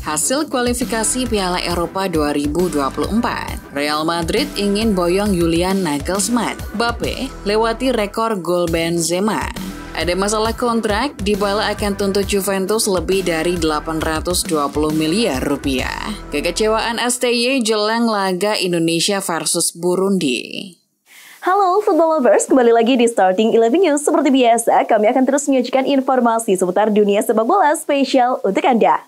Hasil kualifikasi Piala Eropa 2024, Real Madrid ingin boyong Julian Nagelsmann. Mbappe lewati rekor gol Benzema. Ada masalah kontrak, Dybala akan tuntut Juventus lebih dari 820 miliar rupiah. Kekecewaan STY jelang laga Indonesia versus Burundi. Halo Football Lovers, kembali lagi di Starting 11 News. Seperti biasa, kami akan terus menyajikan informasi seputar dunia sepak bola spesial untuk Anda.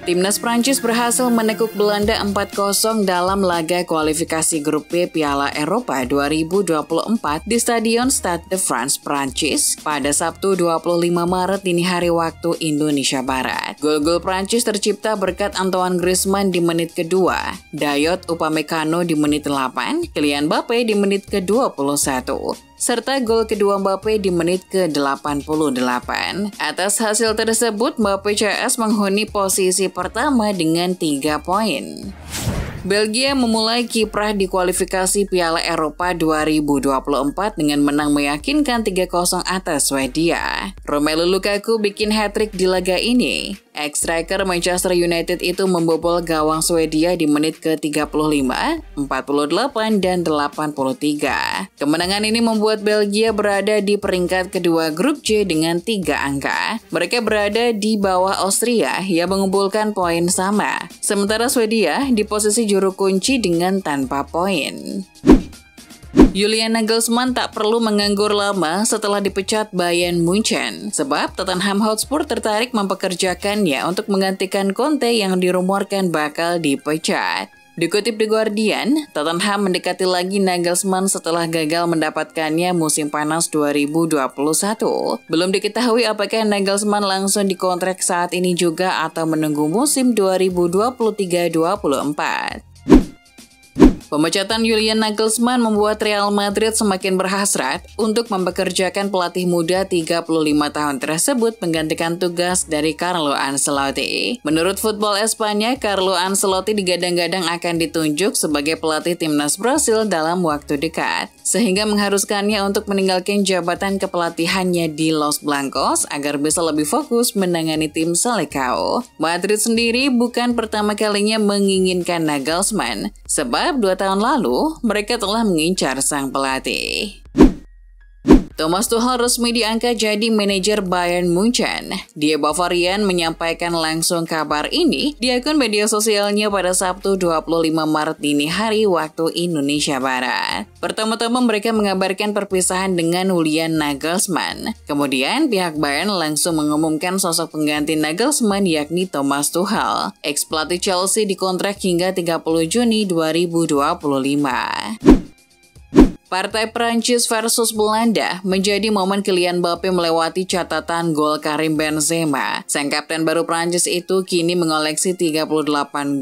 Timnas Prancis berhasil menekuk Belanda 4-0 dalam laga kualifikasi grup B Piala Eropa 2024 di Stadion Stade de France, Prancis pada Sabtu 25 Maret dini hari waktu Indonesia Barat. Gol-gol Prancis tercipta berkat Antoine Griezmann di menit kedua, Dayot Upamecano di menit 8, Kylian Mbappe di menit ke-21. Serta gol kedua Mbappe di menit ke-88. Atas hasil tersebut, Mbappe CS menghuni posisi pertama dengan 3 poin. Belgia memulai kiprah di kualifikasi Piala Eropa 2024 dengan menang meyakinkan 3-0 atas Swedia. Romelu Lukaku bikin hat-trick di laga ini. Ex-striker Manchester United itu membobol gawang Swedia di menit ke-35, 48, dan 83. Kemenangan ini membuat Belgia berada di peringkat kedua grup C dengan 3 angka. Mereka berada di bawah Austria yang mengumpulkan poin sama. Sementara Swedia di posisi juru kunci dengan tanpa poin. Julian Nagelsmann tak perlu menganggur lama setelah dipecat Bayern Munchen, sebab Tottenham Hotspur tertarik mempekerjakannya untuk menggantikan Conte yang dirumorkan bakal dipecat. Dikutip The Guardian, Tottenham mendekati lagi Nagelsmann setelah gagal mendapatkannya musim panas 2021. Belum diketahui apakah Nagelsmann langsung dikontrak saat ini juga atau menunggu musim 2023-24. Pemecatan Julian Nagelsmann membuat Real Madrid semakin berhasrat untuk mempekerjakan pelatih muda 35 tahun tersebut menggantikan tugas dari Carlo Ancelotti. Menurut Football Espanya, Carlo Ancelotti digadang-gadang akan ditunjuk sebagai pelatih timnas Brasil dalam waktu dekat, sehingga mengharuskannya untuk meninggalkan jabatan kepelatihannya di Los Blancos agar bisa lebih fokus menangani tim Selecao. Madrid sendiri bukan pertama kalinya menginginkan Nagelsmann, sebab 2 tahun lalu mereka telah mengincar sang pelatih. Thomas Tuchel resmi diangkat jadi manajer Bayern Munchen. Die Bavarian menyampaikan langsung kabar ini di akun media sosialnya pada Sabtu 25 Maret dini hari waktu Indonesia Barat. Pertama-tama mereka mengabarkan perpisahan dengan Julian Nagelsmann. Kemudian pihak Bayern langsung mengumumkan sosok pengganti Nagelsmann yakni Thomas Tuchel. Ex-pelatih Chelsea dikontrak hingga 30 Juni 2025. Partai Prancis versus Belanda menjadi momen Kylian Mbappe melewati catatan gol Karim Benzema. Sang kapten baru Prancis itu kini mengoleksi 38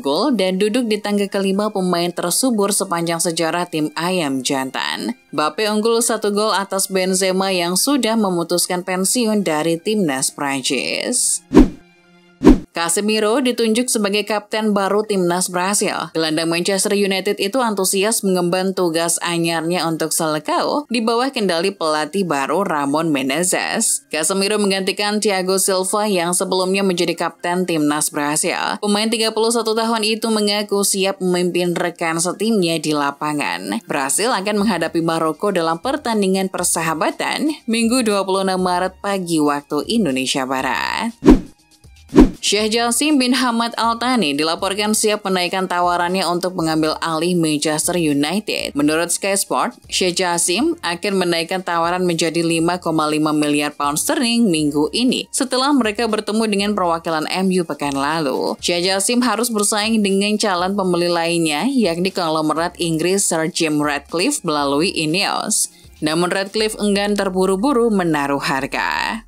gol dan duduk di tangga kelima pemain tersubur sepanjang sejarah tim Ayam Jantan. Mbappe unggul 1 gol atas Benzema yang sudah memutuskan pensiun dari timnas Prancis. Casemiro ditunjuk sebagai kapten baru timnas Brasil. Gelandang Manchester United itu antusias mengemban tugas anyarnya untuk Selecao di bawah kendali pelatih baru Ramon Menezes. Casemiro menggantikan Thiago Silva yang sebelumnya menjadi kapten timnas Brasil. Pemain 31 tahun itu mengaku siap memimpin rekan setimnya di lapangan. Brasil akan menghadapi Maroko dalam pertandingan persahabatan Minggu 26 Maret pagi waktu Indonesia Barat. Sheikh Jassim bin Hamad Al Thani dilaporkan siap menaikkan tawarannya untuk mengambil alih Manchester United. Menurut Sky Sport, Sheikh Jassim akan menaikkan tawaran menjadi 5,5 miliar pound sterling minggu ini setelah mereka bertemu dengan perwakilan MU pekan lalu. Sheikh Jassim harus bersaing dengan calon pembeli lainnya yakni konglomerat Inggris Sir Jim Ratcliffe melalui Ineos. Namun Ratcliffe enggan terburu-buru menaruh harga.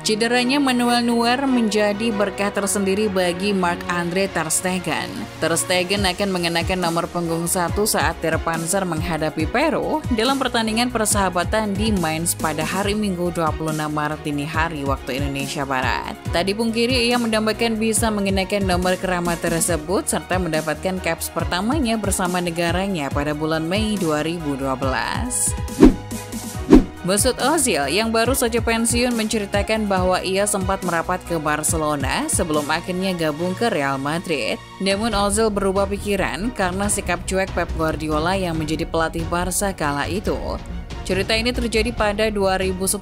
Cederanya Manuel Neuer menjadi berkah tersendiri bagi Marc-Andre ter Stegen. Ter Stegen akan mengenakan nomor punggung 1 saat Der Panzer menghadapi Peru dalam pertandingan persahabatan di Mainz pada hari Minggu 26 Maret dini hari waktu Indonesia Barat. Tak dipungkiri ia mendambakan bisa mengenakan nomor keramat tersebut serta mendapatkan caps pertamanya bersama negaranya pada bulan Mei 2012. Mesut Ozil yang baru saja pensiun menceritakan bahwa ia sempat merapat ke Barcelona sebelum akhirnya gabung ke Real Madrid. Namun Ozil berubah pikiran karena sikap cuek Pep Guardiola yang menjadi pelatih Barca kala itu. Cerita ini terjadi pada 2010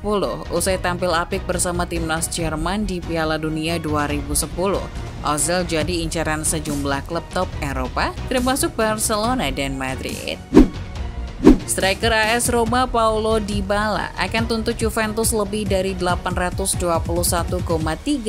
usai tampil apik bersama timnas Jerman di Piala Dunia 2010. Ozil jadi incaran sejumlah klub top Eropa termasuk Barcelona dan Madrid. Striker AS Roma Paulo Dybala akan tuntut Juventus lebih dari 821,3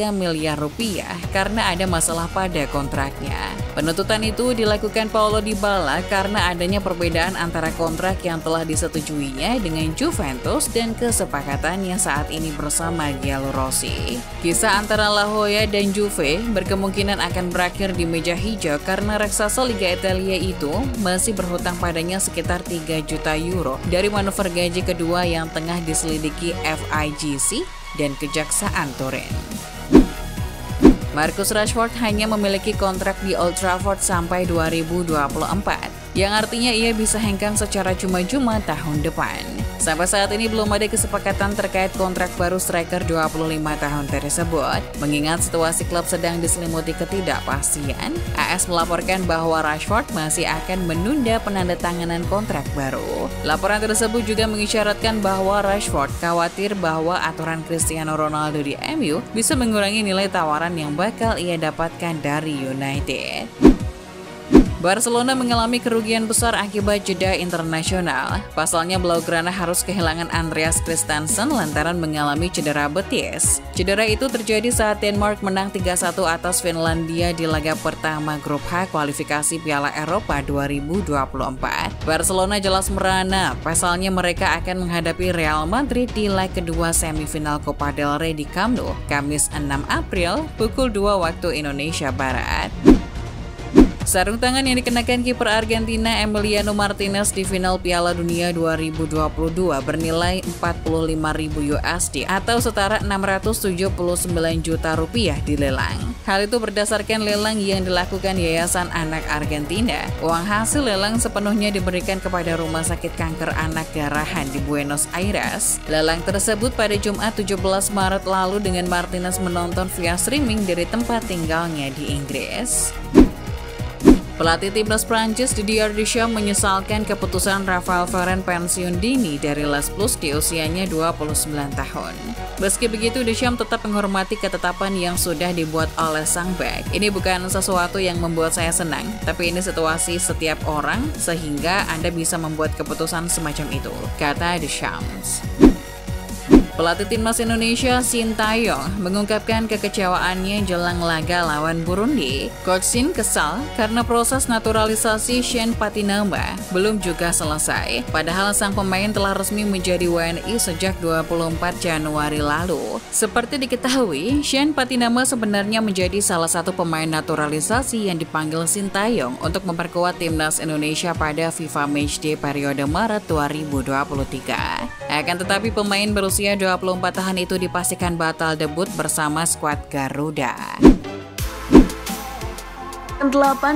miliar rupiah karena ada masalah pada kontraknya. Penuntutan itu dilakukan Paulo Dybala karena adanya perbedaan antara kontrak yang telah disetujuinya dengan Juventus dan kesepakatannya saat ini bersama Giallorossi. Kisah antara La Joya dan Juve berkemungkinan akan berakhir di meja hijau karena raksasa Liga Italia itu masih berhutang padanya sekitar 3 juta euro dari manuver gaji kedua yang tengah diselidiki FIGC dan Kejaksaan Turin. Marcus Rashford hanya memiliki kontrak di Old Trafford sampai 2024, yang artinya ia bisa hengkang secara cuma-cuma tahun depan. Sampai saat ini belum ada kesepakatan terkait kontrak baru striker 25 tahun tersebut. Mengingat situasi klub sedang diselimuti ketidakpastian, AS melaporkan bahwa Rashford masih akan menunda penandatanganan kontrak baru. Laporan tersebut juga mengisyaratkan bahwa Rashford khawatir bahwa aturan Cristiano Ronaldo di MU bisa mengurangi nilai tawaran yang bakal ia dapatkan dari United. Barcelona mengalami kerugian besar akibat jeda internasional. Pasalnya Blaugrana harus kehilangan Andreas Christensen lantaran mengalami cedera betis. Cedera itu terjadi saat Denmark menang 3-1 atas Finlandia di laga pertama grup H kualifikasi Piala Eropa 2024. Barcelona jelas merana, pasalnya mereka akan menghadapi Real Madrid di leg kedua semifinal Copa del Rey di Camp Nou, Kamis 6 April pukul 2 waktu Indonesia Barat. Sarung tangan yang dikenakan kiper Argentina Emiliano Martinez di final Piala Dunia 2022 bernilai 45.000 USD atau setara 679 juta rupiah dilelang. Hal itu berdasarkan lelang yang dilakukan Yayasan Anak Argentina. Uang hasil lelang sepenuhnya diberikan kepada Rumah Sakit Kanker Anak Garahan di Buenos Aires. Lelang tersebut pada Jumat 17 Maret lalu dengan Martinez menonton via streaming dari tempat tinggalnya di Inggris. Pelatih timnas Prancis Didier Deschamps menyesalkan keputusan Raphael Varane pensiun dini dari Les Blues di usianya 29 tahun. Meski begitu, Deschamps tetap menghormati ketetapan yang sudah dibuat oleh sang bek. Ini bukan sesuatu yang membuat saya senang, tapi ini situasi setiap orang sehingga Anda bisa membuat keputusan semacam itu, kata Deschamps. Pelatih timnas Indonesia Sintayong mengungkapkan kekecewaannya jelang laga lawan Burundi. Coach Sin kesal karena proses naturalisasi Sean Patinama belum juga selesai, padahal sang pemain telah resmi menjadi WNI sejak 24 Januari lalu. Seperti diketahui, Sean Patinama sebenarnya menjadi salah satu pemain naturalisasi yang dipanggil Sintayong untuk memperkuat timnas Indonesia pada FIFA Matchday periode Maret 2023. Akan tetapi pemain berusia 24 tahun itu dipastikan batal debut bersama skuad Garuda. 8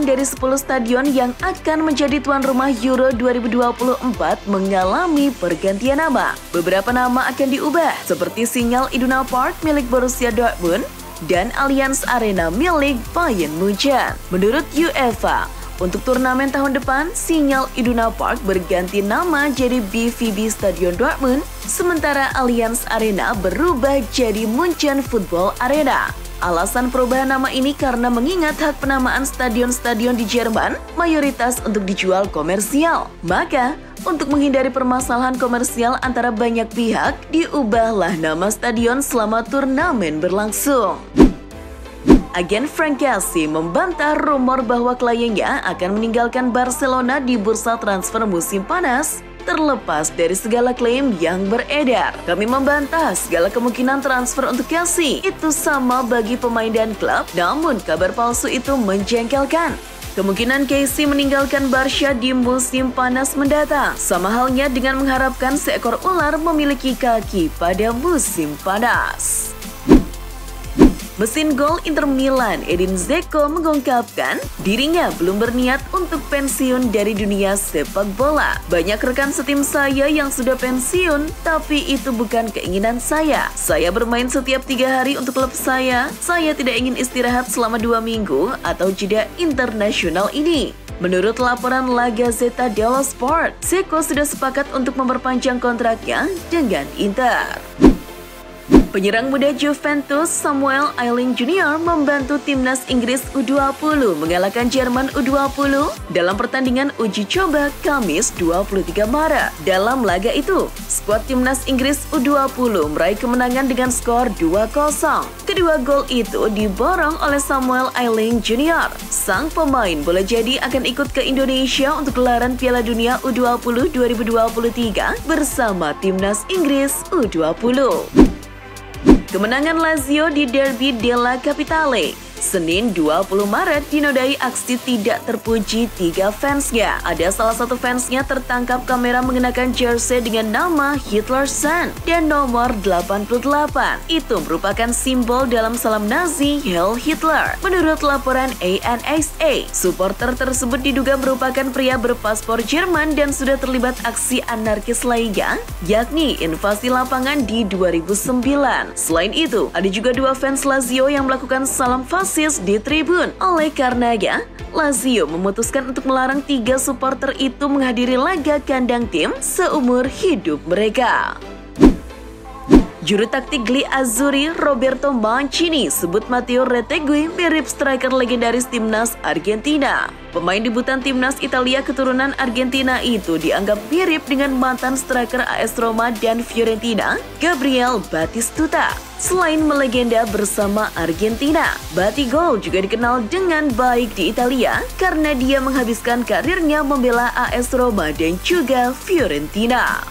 dari 10 stadion yang akan menjadi tuan rumah Euro 2024 mengalami pergantian nama. Beberapa nama akan diubah, seperti Signal Iduna Park milik Borussia Dortmund dan Allianz Arena milik Bayern Munchen. Menurut UEFA, untuk turnamen tahun depan, Signal Iduna Park berganti nama jadi BVB Stadion Dortmund, sementara Allianz Arena berubah jadi Munchen Football Arena. Alasan perubahan nama ini karena mengingat hak penamaan stadion-stadion di Jerman mayoritas untuk dijual komersial. Maka, untuk menghindari permasalahan komersial antara banyak pihak, diubahlah nama stadion selama turnamen berlangsung. Agen Frank Kessie membantah rumor bahwa kliennya akan meninggalkan Barcelona di bursa transfer musim panas. terlepas dari segala klaim yang beredar. Kami membantah segala kemungkinan transfer untuk Casey. Itu sama bagi pemain dan klub, namun kabar palsu itu menjengkelkan. Kemungkinan Casey meninggalkan Barca di musim panas mendatang, sama halnya dengan mengharapkan seekor ular memiliki kaki pada musim panas. Mesin gol Inter Milan, Edin Dzeko, mengungkapkan dirinya belum berniat untuk pensiun dari dunia sepak bola. Banyak rekan setim saya yang sudah pensiun, tapi itu bukan keinginan saya. Saya bermain setiap 3 hari untuk klub saya. Saya tidak ingin istirahat selama 2 minggu atau jeda internasional ini. Menurut laporan La Gazzetta dello Sport, Dzeko sudah sepakat untuk memperpanjang kontraknya dengan Inter. Penyerang muda Juventus Samuel Ayling Jr. membantu timnas Inggris U20 mengalahkan Jerman U20 dalam pertandingan uji coba Kamis 23 Maret. Dalam laga itu, skuad timnas Inggris U20 meraih kemenangan dengan skor 2-0. Kedua gol itu diborong oleh Samuel Ayling Jr. Sang pemain boleh jadi akan ikut ke Indonesia untuk gelaran Piala Dunia U20 2023 bersama timnas Inggris U20. Kemenangan Lazio di Derby della Capitale Senin 20 Maret dinodai aksi tidak terpuji 3 fansnya. Ada salah satu fansnya tertangkap kamera mengenakan jersey dengan nama Hitler Sun dan nomor 88. Itu merupakan simbol dalam salam Nazi Heil Hitler. Menurut laporan ANSA, supporter tersebut diduga merupakan pria berpaspor Jerman dan sudah terlibat aksi anarkis lainnya, yakni invasi lapangan di 2009. Selain itu, ada juga 2 fans Lazio yang melakukan salam fasis di tribun. Oleh karenanya, Lazio memutuskan untuk melarang 3 supporter itu menghadiri laga kandang tim seumur hidup mereka. Juru taktik Gli Azzurri Roberto Mancini sebut Matteo Retegui mirip striker legendaris timnas Argentina. Pemain debutan timnas Italia keturunan Argentina itu dianggap mirip dengan mantan striker AS Roma dan Fiorentina, Gabriel Batistuta. Selain melegenda bersama Argentina, Batigol juga dikenal dengan baik di Italia karena dia menghabiskan karirnya membela AS Roma dan juga Fiorentina.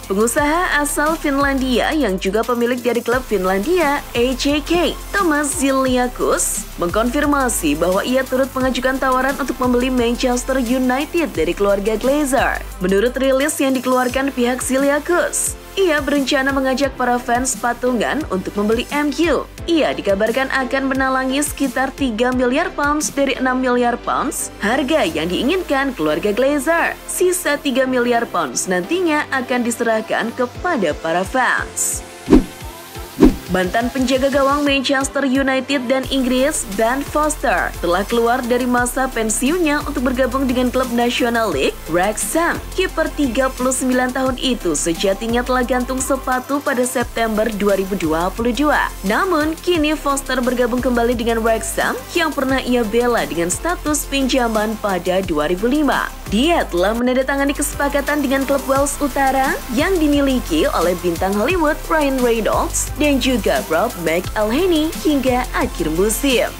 Pengusaha asal Finlandia yang juga pemilik dari klub Finlandia AJK, Thomas Ziliakus, mengkonfirmasi bahwa ia turut mengajukan tawaran untuk membeli Manchester United dari keluarga Glazer. Menurut rilis yang dikeluarkan pihak Ziliakus, ia berencana mengajak para fans patungan untuk membeli MU. Ia dikabarkan akan menalangi sekitar 3 miliar pounds dari 6 miliar pounds, harga yang diinginkan keluarga Glazer. Sisa 3 miliar pounds nantinya akan diserahkan kepada para fans. Mantan penjaga gawang Manchester United dan Inggris, Ben Foster, telah keluar dari masa pensiunnya untuk bergabung dengan klub National League, Wrexham. Kiper 39 tahun itu sejatinya telah gantung sepatu pada September 2022. Namun, kini Foster bergabung kembali dengan Wrexham yang pernah ia bela dengan status pinjaman pada 2005. Dia telah menandatangani kesepakatan dengan klub Wales Utara yang dimiliki oleh bintang Hollywood Ryan Reynolds dan juga Rob McElhenney hingga akhir musim.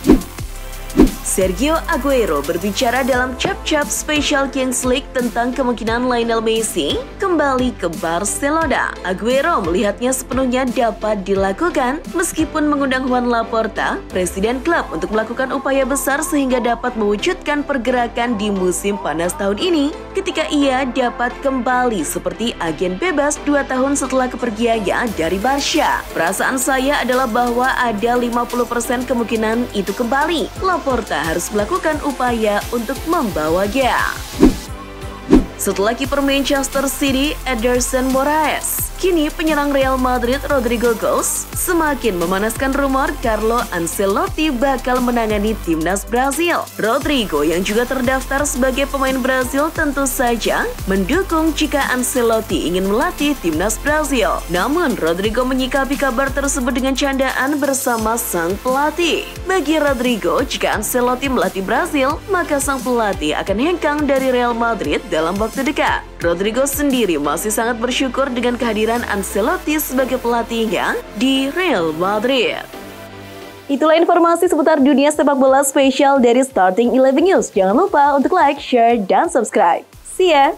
Sergio Aguero berbicara dalam Cap-Cap Special Kings League tentang kemungkinan Lionel Messi kembali ke Barcelona. Aguero melihatnya sepenuhnya dapat dilakukan meskipun mengundang Juan Laporta, presiden klub, untuk melakukan upaya besar sehingga dapat mewujudkan pergerakan di musim panas tahun ini ketika ia dapat kembali seperti agen bebas 2 tahun setelah kepergiannya dari Barca. Perasaan saya adalah bahwa ada 50% kemungkinan itu kembali. Laporta harus melakukan upaya untuk membawanya. Setelah kiper Manchester City Ederson Moraes, kini penyerang Real Madrid Rodrigo Goes semakin memanaskan rumor Carlo Ancelotti bakal menangani timnas Brazil. Rodrigo yang juga terdaftar sebagai pemain Brazil tentu saja mendukung jika Ancelotti ingin melatih timnas Brazil. Namun Rodrigo menyikapi kabar tersebut dengan candaan bersama sang pelatih. Bagi Rodrigo, jika Ancelotti melatih Brazil, maka sang pelatih akan hengkang dari Real Madrid dalam waktu dekat. Rodrigo sendiri masih sangat bersyukur dengan kehadiran Ancelotti sebagai pelatihnya di Real Madrid. Itulah informasi seputar dunia sepak bola spesial dari Starting 11 News. Jangan lupa untuk like, share, dan subscribe. See ya!